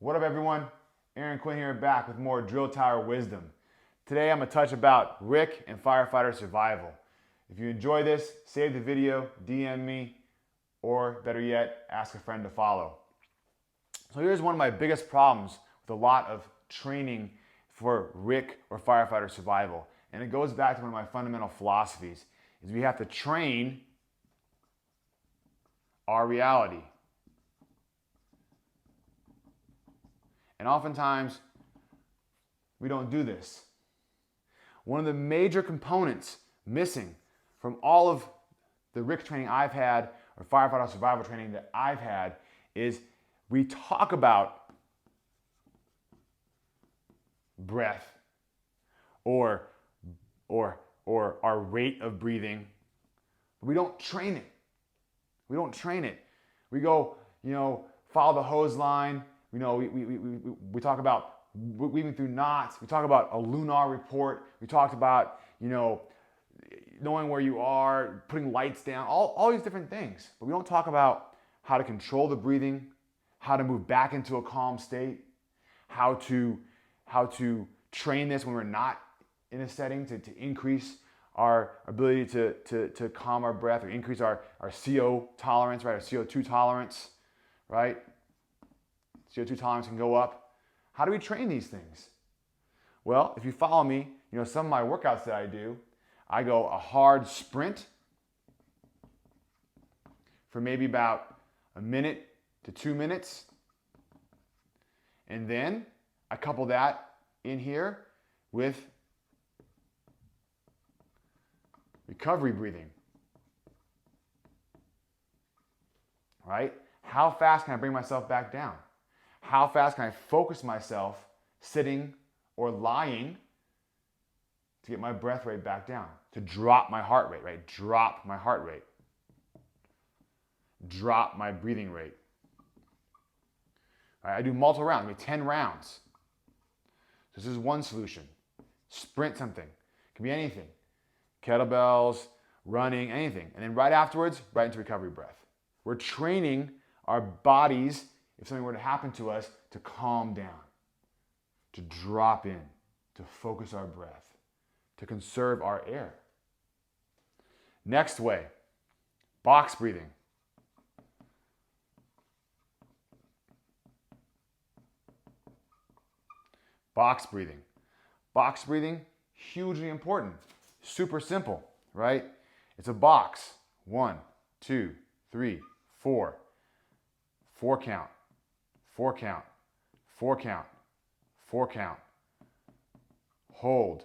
What up, everyone? Aaron Quinn here, back with more drill tower wisdom. Today I'm going to touch about RIC and firefighter survival. If you enjoy this, save the video, DM me, or better yet, ask a friend to follow. So here's one of my biggest problems with a lot of training for RIC or firefighter survival. And it goes back to one of my fundamental philosophies, is we have to train our reality. And oftentimes, we don't do this. One of the major components missing from all of the RIC training I've had, or firefighter survival training that I've had, is we talk about breath or our rate of breathing, but we don't train it. We don't train it. We go, follow the hose line. We talk about weaving through knots. We talk about a lunar report. We talked about, knowing where you are, putting lights down, all these different things. But we don't talk about how to control the breathing, how to move back into a calm state, how to train this when we're not in a setting to increase our ability to calm our breath, or increase our CO tolerance, right? Our CO2 tolerance, right? CO2 tolerance can go up. How do we train these things? Well, if you follow me, some of my workouts that I do, I go a hard sprint for maybe about a minute to 2 minutes. And then I couple that in here with recovery breathing. Right? How fast can I bring myself back down? How fast can I focus myself sitting or lying to get my breath rate back down? To drop my heart rate, right? Drop my heart rate. Drop my breathing rate. All right, I do multiple rounds, maybe 10 rounds. This is one solution. Sprint something. It can be anything. Kettlebells, running, anything. And then right afterwards, right into recovery breath. We're training our bodies, if something were to happen to us, to calm down, to drop in, to focus our breath, to conserve our air. Next way, box breathing. Box breathing. Box breathing, hugely important. Super simple, right? It's a box. 1, 2, 3, 4. 4 count. 4 count. 4 count. 4 count. Hold.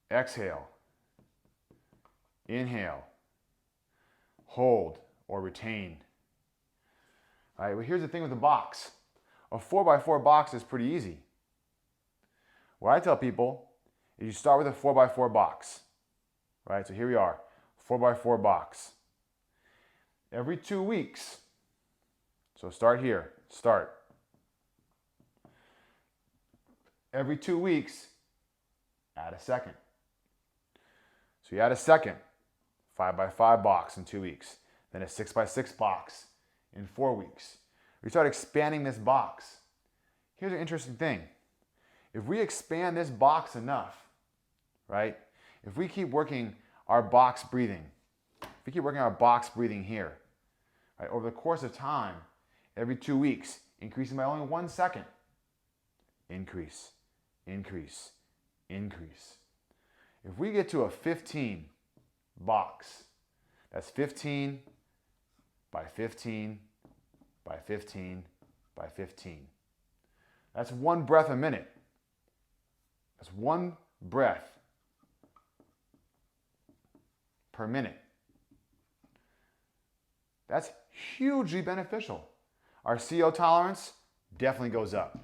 Exhale. Inhale. Hold or retain. All right, well, here's the thing with the box. A 4x4 box is pretty easy. What I tell people is you start with a 4x4 box. Right, so here we are, 4x4 box. Every 2 weeks, so start here, start. Every 2 weeks, add a second. So you add a second 5x5 box in 2 weeks, then a 6x6 box in 4 weeks. We start expanding this box. Here's an interesting thing. If we expand this box enough, right? If we keep working our box breathing, here, right, over the course of time, every 2 weeks, increasing by only 1 second, increase, increase, increase. If we get to a 15 box, that's 15 by 15 by 15 by 15. That's 1 breath a minute. That's 1 breath per minute. That's hugely beneficial. Our CO tolerance definitely goes up.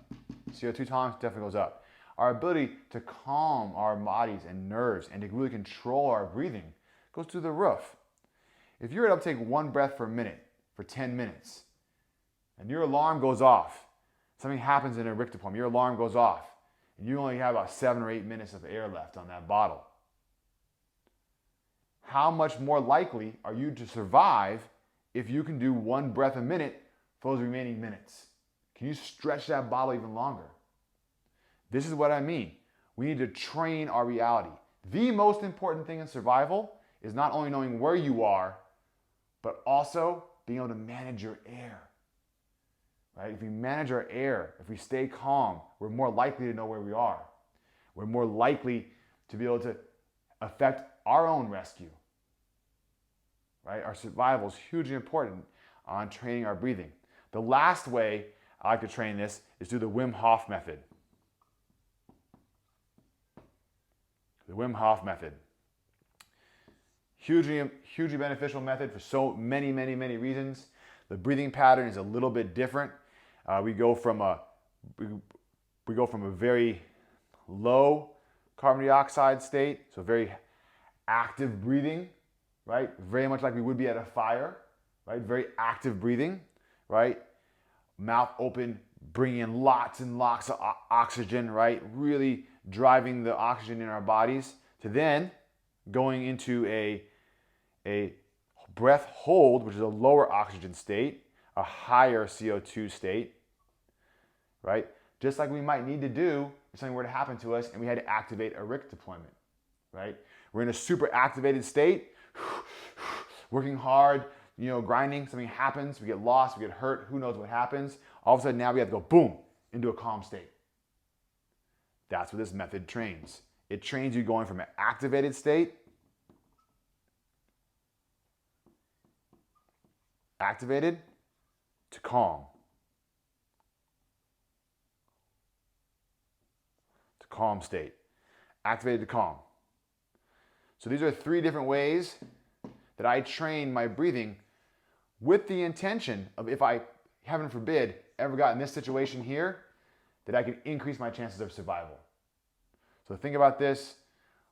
CO2 tolerance definitely goes up. Our ability to calm our bodies and nerves and to really control our breathing goes through the roof. If you're able to take 1 breath per minute for 10 minutes and your alarm goes off, something happens in a RIC deployment, your alarm goes off, and you only have about 7 or 8 minutes of air left on that bottle, how much more likely are you to survive if you can do 1 breath a minute for those remaining minutes? Can you stretch that bottle even longer? This is what I mean. We need to train our reality. The most important thing in survival is not only knowing where you are, but also being able to manage your air. Right? If we manage our air, if we stay calm, we're more likely to know where we are. We're more likely to be able to affect our own rescue. Right? Our survival is hugely important on training our breathing. The last way I like to train this is through the Wim Hof method. The Wim Hof method. Hugely beneficial method for so many reasons. The breathing pattern is a little bit different. We go from a very low carbon dioxide state, so very active breathing, right? Very much like we would be at a fire, right? Very active breathing, right? Mouth open, bringing in lots and lots of oxygen, right? Really driving the oxygen in our bodies, to then going into a breath hold, which is a lower oxygen state, a higher CO2 state, right? Just like we might need to do if something were to happen to us and we had to activate a RIC deployment, right? We're in a super activated state, working hard, grinding, something happens, we get lost, we get hurt, who knows what happens. All of a sudden now we have to go boom, into a calm state. That's what this method trains. It trains you going from an activated state, activated, to calm. To calm state. Activated to calm. So these are 3 different ways that I train my breathing with the intention of, if I, heaven forbid, ever got in this situation here, that I can increase my chances of survival. So think about this,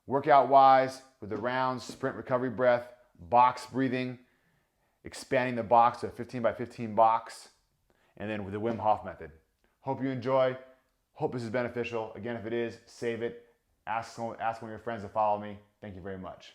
workout-wise, with the rounds, sprint recovery breath, box breathing, expanding the box to a 15 by 15 box, and then with the Wim Hof method. Hope you enjoy. Hope this is beneficial. Again, if it is, save it. Ask one of your friends to follow me. Thank you very much.